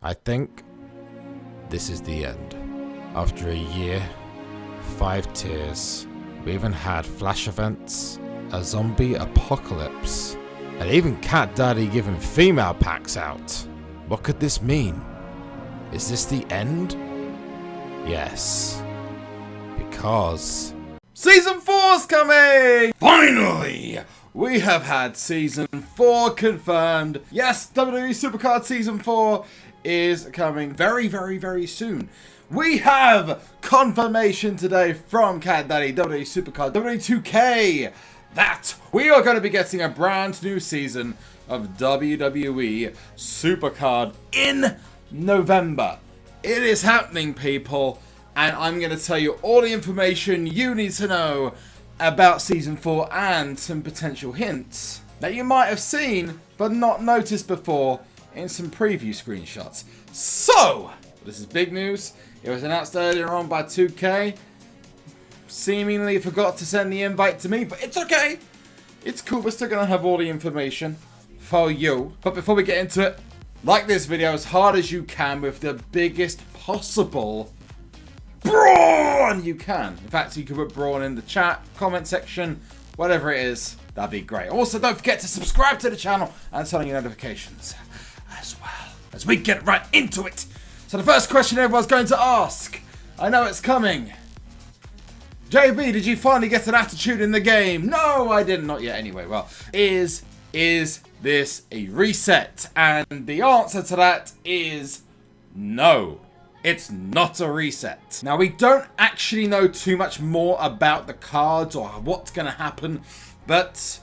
I think this is the end. After a year, 5 tiers, we even had flash events, a zombie apocalypse, and even Cat Daddy giving female packs out. What could this mean? Is this the end? Yes. Because Season 4's coming! Finally! We have had Season 4 confirmed. Yes, WWE SuperCard Season 4 is coming very, very, very soon. We have confirmation today from Cat Daddy, WWE SuperCard, WWE 2K, that we are going to be getting a brand new season of WWE SuperCard in November. It is happening, people, and I'm going to tell you all the information you need to know about Season 4 and some potential hints that you might have seen but not noticed before in some preview screenshots. So, this is big news. It was announced earlier on by 2K. Seemingly forgot to send the invite to me, but it's okay. It's cool, we're still going to have all the information for you. But before we get into it, like this video as hard as you can with the biggest possible brawn you can. In fact, you can put brawn in the chat, comment section, whatever it is. That'd be great. Also, don't forget to subscribe to the channel and turn on your notifications as well as we get right into it. So the first question everyone's going to ask, I know it's coming. JB, did you finally get an attitude in the game? No, I didn't. Not yet anyway. Well, is this a reset? And the answer to that is no. It's not a reset. Now, we don't actually know too much more about the cards or what's going to happen, but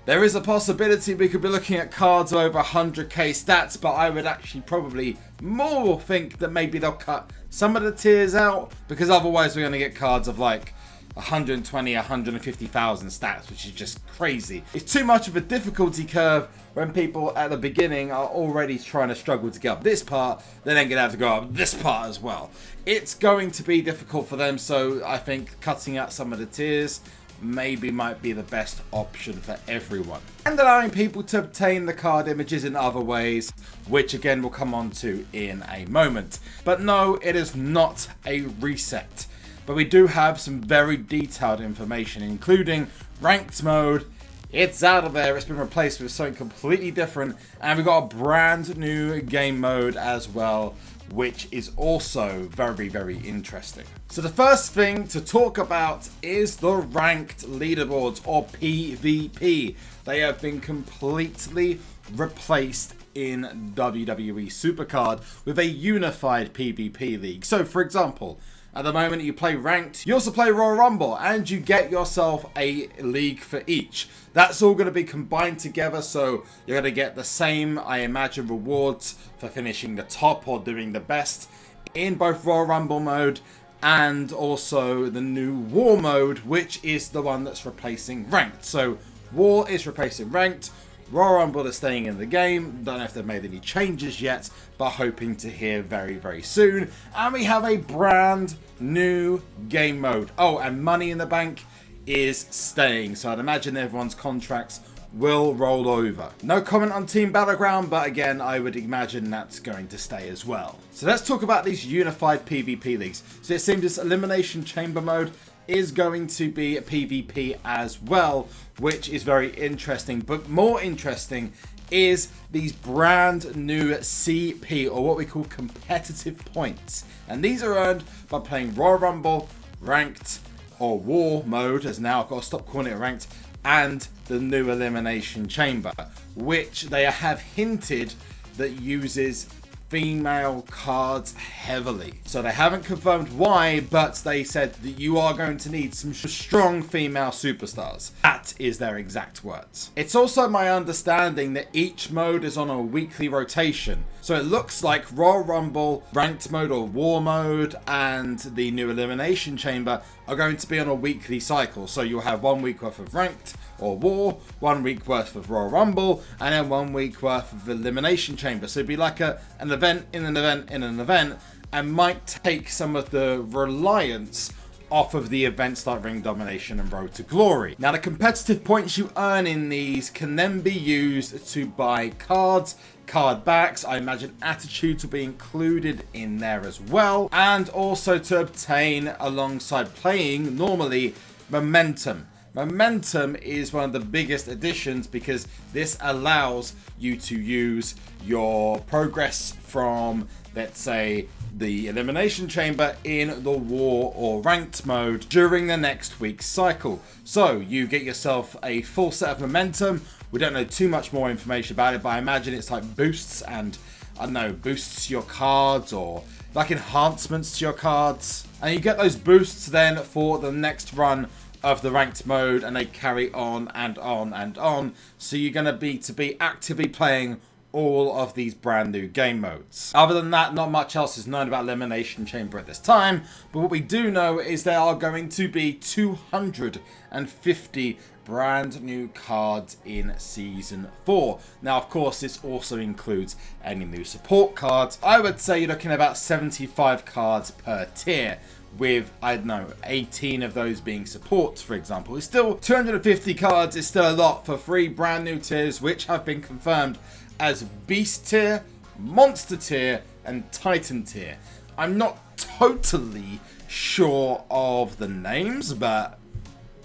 there is a possibility we could be looking at cards over 100k stats, but I would actually probably more think that maybe they'll cut some of the tiers out, because otherwise we're going to get cards of like 120, 150,000 stats, which is just crazy. It's too much of a difficulty curve when people at the beginning are already trying to struggle to get up this part, they're then going to have to go up this part as well. It's going to be difficult for them, so I think cutting out some of the tiers maybe might be the best option for everyone. And allowing people to obtain the card images in other ways, which again we'll come on to in a moment. But no, it is not a reset. But we do have some very detailed information, including ranked mode. It's out of there, it's been replaced with something completely different, and we've got a brand new game mode as well, which is also very, very interesting. So the first thing to talk about is the ranked leaderboards, or PvP. They have been completely replaced in WWE SuperCard with a unified PvP league. So for example, at the moment you play ranked, you also play Royal Rumble, and you get yourself a league for each. That's all going to be combined together, so you're going to get the same, I imagine, rewards for finishing the top or doing the best in both Royal Rumble mode and also the new War mode, which is the one that's replacing ranked. So War is replacing ranked. Royal Rumble is staying in the game. Don't know if they've made any changes yet, but hoping to hear very, very soon. And we have a brand new game mode. Oh, and Money in the Bank is staying. So I'd imagine everyone's contracts will roll over. No comment on Team Battleground, but again, I would imagine that's going to stay as well. So let's talk about these unified PvP leagues. So it seems this Elimination Chamber mode is going to be a PvP as well, which is very interesting. But more interesting is these brand new CP, or what we call competitive points. And these are earned by playing Royal Rumble, Ranked, or War mode, as now I've got to stop calling it Ranked, and the new Elimination Chamber, which they have hinted that uses female cards heavily. So they haven't confirmed why, but they said that you are going to need some strong female superstars. That is their exact words. It's also my understanding that each mode is on a weekly rotation. So it looks like Royal Rumble, Ranked mode or War mode, and the new Elimination Chamber are going to be on a weekly cycle. So you'll have 1 week worth of Ranked or War, 1 week worth of Royal Rumble, and then 1 week worth of Elimination Chamber. So it'd be like an event in an event in an event, and might take some of the reliance off of the events like Ring Domination and Road to Glory. Now, the competitive points you earn in these can then be used to buy cards, card backs. I imagine attitudes will be included in there as well, and also to obtain, alongside playing normally, momentum. Momentum is one of the biggest additions because this allows you to use your progress from, let's say, the Elimination Chamber in the War or Ranked mode during the next week's cycle. So you get yourself a full set of momentum. We don't know too much more information about it, but I imagine it's like boosts and, I don't know, boosts to your cards or like enhancements to your cards. And you get those boosts then for the next run of the Ranked mode, and they carry on and on and on. So you're going to be actively playing all of these brand new game modes. Other than that, not much else is known about Elimination Chamber at this time, but what we do know is there are going to be 250 brand new cards in Season 4. Now, of course, this also includes any new support cards. I would say you're looking at about 75 cards per tier, with, I don't know, 18 of those being supports, for example. It's still 250 cards, is still a lot for 3 brand new tiers, which have been confirmed as Beast tier, Monster tier, and Titan tier. I'm not totally sure of the names, but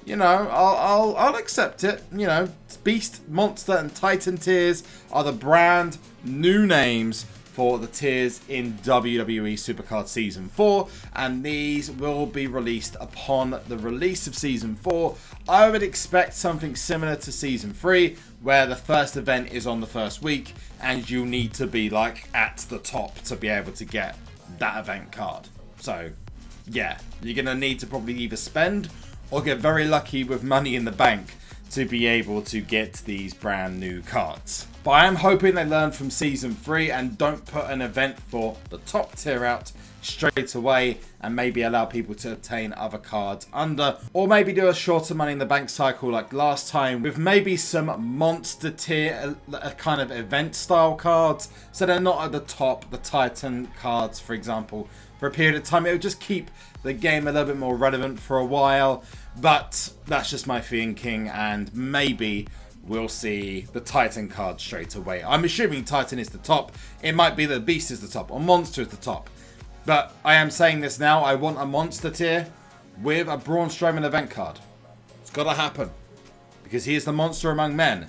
you know, I'll accept it. You know, Beast, Monster, and Titan tiers are the brand new names for the tiers in WWE SuperCard Season 4, and these will be released upon the release of Season 4. I would expect something similar to Season 3, where the first event is on the first week, and you need to be like at the top to be able to get that event card. So, yeah, you're going to need to probably either spend or get very lucky with money in the bank to be able to get these brand new cards. But I am hoping they learn from Season 3 and don't put an event for the top tier out straight away, and maybe allow people to obtain other cards under, or maybe do a shorter money in the bank cycle like last time with maybe some monster tier kind of event style cards, so they're not at the top, the Titan cards for example, for a period of time. It would just keep the game a little bit more relevant for a while, but that's just my thinking, and maybe we'll see the Titan card straight away. I'm assuming Titan is the top. It might be that Beast is the top or Monster is the top. But I am saying this now. I want a Monster tier with a Braun Strowman event card. It's got to happen, because he is the monster among men.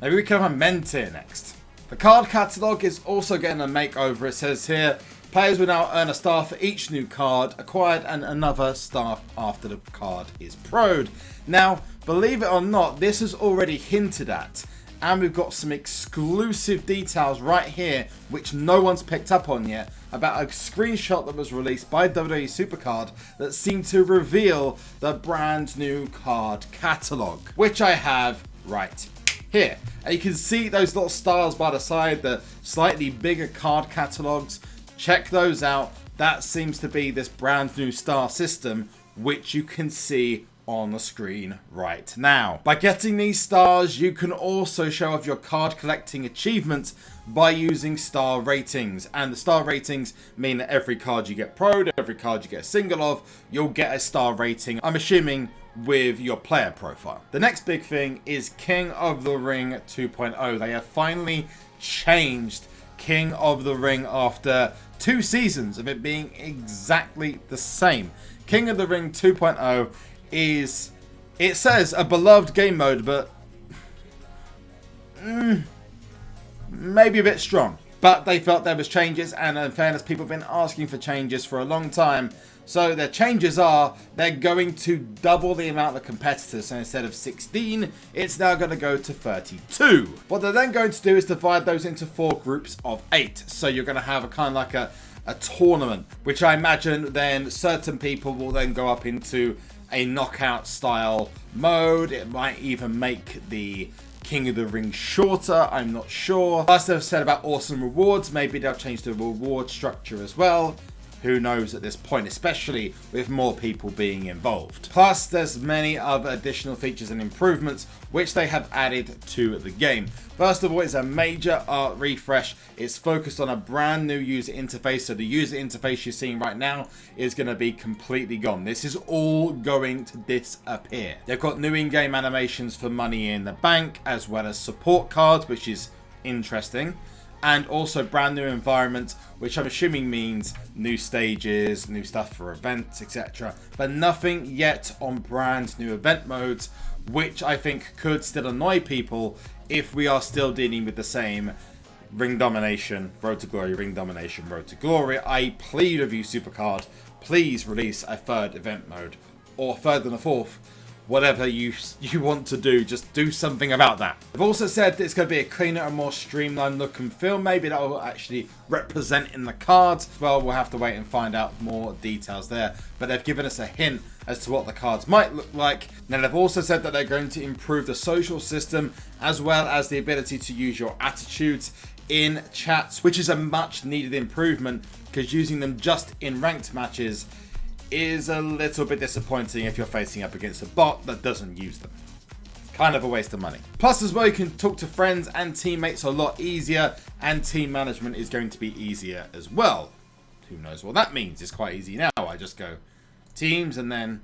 Maybe we can have a men tier next. The card catalogue is also getting a makeover. It says here, players will now earn a star for each new card acquired and another star after the card is pro'd. Now, believe it or not, this is already hinted at, and we've got some exclusive details right here which no one's picked up on yet, about a screenshot that was released by WWE SuperCard that seemed to reveal the brand new card catalogue, which I have right here. And you can see those little stars by the side, the slightly bigger card catalogues. Check those out. That seems to be this brand new star system, which you can see on the screen right now. By getting these stars, you can also show off your card collecting achievements by using star ratings, and the star ratings mean that every card you get pro'd, every card you get a single of, you'll get a star rating, I'm assuming with your player profile. The next big thing is King of the Ring 2.0. They have finally changed King of the Ring after 2 seasons of it being exactly the same. King of the Ring 2.0 is, it says a beloved game mode, but maybe a bit strong. But they felt there was changes, and in fairness, people have been asking for changes for a long time. So their changes are, they're going to double the amount of competitors. So instead of 16, it's now going to go to 32. What they're then going to do is divide those into 4 groups of 8. So you're going to have a kind of like a tournament, which I imagine then certain people will then go up into a knockout style mode. It might even make the King of the Ring shorter, I'm not sure. Last I've said about awesome rewards, maybe they'll change the reward structure as well. who knows at this point, especially with more people being involved. Plus, there's many other additional features and improvements which they have added to the game. First of all, it's a major art refresh. It's focused on a brand new user interface, so the user interface you're seeing right now is going to be completely gone. This is all going to disappear. They've got new in-game animations for money in the bank, as well as support cards, which is interesting. And also brand new environments, which I'm assuming means new stages, new stuff for events, etc. But nothing yet on brand new event modes, which I think could still annoy people if we are still dealing with the same ring domination, road to glory, ring domination, road to glory. I plead with you, SuperCard, please release a third event mode, or third and a fourth. Whatever you want to do, just do something about that. They've also said that it's going to be a cleaner and more streamlined look and feel. Maybe that will actually represent in the cards. Well, we'll have to wait and find out more details there. But they've given us a hint as to what the cards might look like. Now, they've also said that they're going to improve the social system, as well as the ability to use your attitudes in chats, which is a much needed improvement, because using them just in ranked matches is a little bit disappointing if you're facing up against a bot that doesn't use them. Kind of a waste of money. Plus, as well, you can talk to friends and teammates a lot easier, and team management is going to be easier as well. Who knows what that means? It's quite easy now. I just go teams and then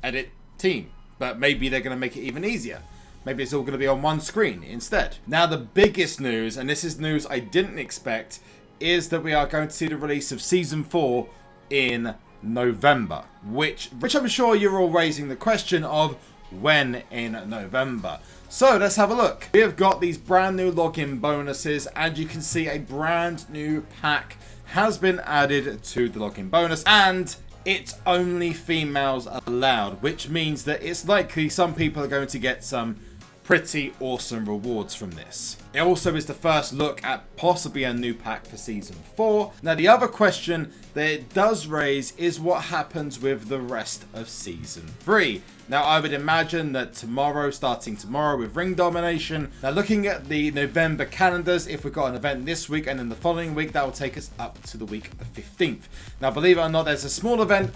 edit team. But maybe they're going to make it even easier. Maybe it's all going to be on one screen instead. Now, the biggest news, and this is news I didn't expect, is that we are going to see the release of Season 4 in November, which I'm sure you're all raising the question of when in November. So let's have a look. We have got these brand new login bonuses, and you can see a brand new pack has been added to the login bonus, and it's only females allowed, which means that it's likely some people are going to get some pretty awesome rewards from this. It also is the first look at possibly a new pack for Season 4. Now, the other question that it does raise is what happens with the rest of Season 3. Now, I would imagine that tomorrow, starting tomorrow with ring domination. Now, looking at the November calendars, if we've got an event this week and then the following week, that will take us up to the week of the 15th. Now, believe it or not, there's a small event,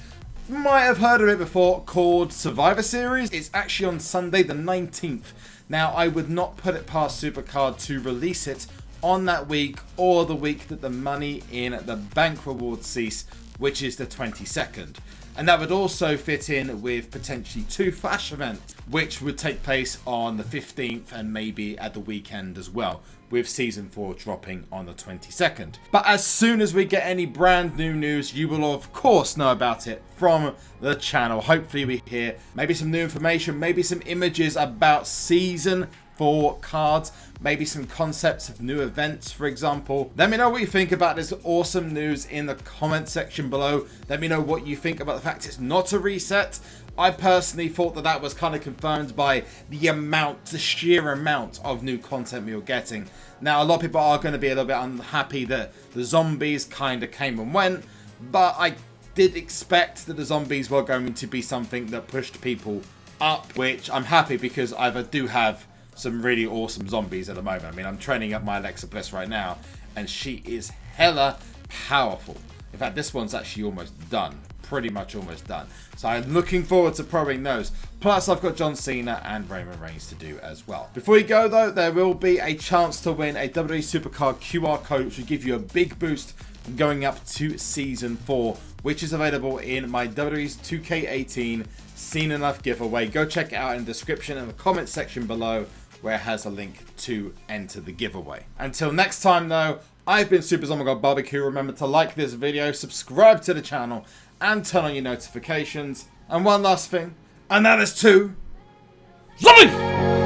you might have heard of it before, called Survivor Series. It's actually on Sunday the 19th. Now, I would not put it past SuperCard to release it on that week or the week that the money in the bank rewards cease, which is the 22nd. And that would also fit in with potentially 2 flash events, which would take place on the 15th and maybe at the weekend as well, with Season 4 dropping on the 22nd. But as soon as we get any brand new news, you will of course know about it from the channel. Hopefully we hear maybe some new information, maybe some images about Season 4 cards, maybe some concepts of new events, for example. Let me know what you think about this awesome news in the comment section below. Let me know what you think about the fact it's not a reset. I personally thought that that was kind of confirmed by the sheer amount of new content we were getting. Now, a lot of people are going to be a little bit unhappy that the zombies kind of came and went, but I did expect that the zombies were going to be something that pushed people up, which I'm happy because I do have some really awesome zombies at the moment. I mean, I'm training up my Alexa Bliss right now, and she is hella powerful. In fact, this one's actually almost done. Pretty much almost done. So I'm looking forward to probing those. Plus, I've got John Cena and Roman Reigns to do as well. Before you go, though, there will be a chance to win a WWE SuperCard QR code, which will give you a big boost going up to Season 4, which is available in my WWE's 2K18 Seen Enough giveaway. Go check it out in the description and the comment section below, where it has a link to enter the giveaway. Until next time, though, I've been SuperZombGBBQ. Remember to like this video, subscribe to the channel, and turn on your notifications. And one last thing, and that is to zombie!